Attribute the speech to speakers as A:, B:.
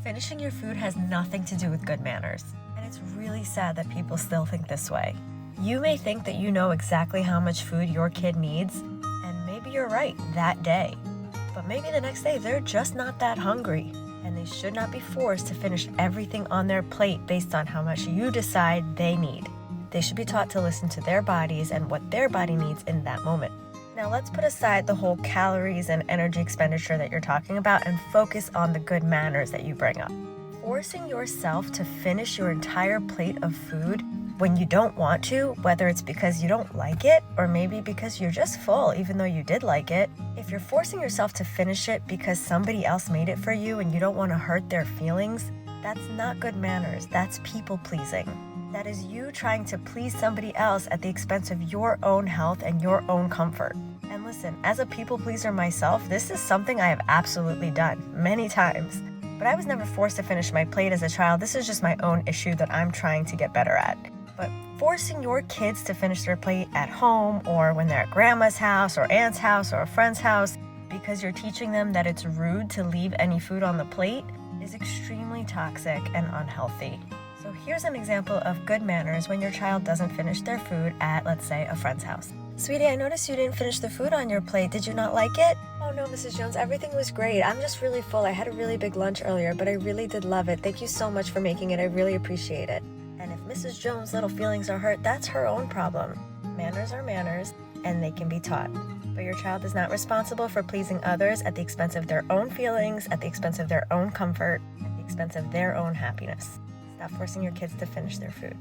A: Finishing your food has nothing to do with good manners, and it's really sad that people still think this way. You may think that you know exactly how much food your kid needs, and maybe you're right that day. But maybe the next day they're just not that hungry, and they should not be forced to finish everything on their plate based on how much you decide they need. They should be taught to listen to their bodies and what their body needs in that moment. Now let's put aside the whole calories and energy expenditure that you're talking about and focus on the good manners that you bring up. Forcing yourself to finish your entire plate of food when you don't want to, whether it's because you don't like it or maybe because you're just full even though you did like it, if you're forcing yourself to finish it because somebody else made it for you and you don't want to hurt their feelings, that's not good manners. That's people pleasing. That is you trying to please somebody else at the expense of your own health and your own comfort. And listen, as a people pleaser myself, this is something I have absolutely done many times. But I was never forced to finish my plate as a child. This is just my own issue that I'm trying to get better at. But forcing your kids to finish their plate at home or when they're at grandma's house or aunt's house or a friend's house because you're teaching them that it's rude to leave any food on the plate is extremely toxic and unhealthy. So here's an example of good manners when your child doesn't finish their food at, let's say, a friend's house. Sweetie, I noticed you didn't finish the food on your plate. Did you not like it? Oh no, Mrs. Jones, everything was great. I'm just really full. I had a really big lunch earlier, but I really did love it. Thank you so much for making it. I really appreciate it. And if Mrs. Jones' little feelings are hurt, that's her own problem. Manners are manners, and they can be taught. But your child is not responsible for pleasing others at the expense of their own feelings, at the expense of their own comfort, at the expense of their own happiness. Stop forcing your kids to finish their food.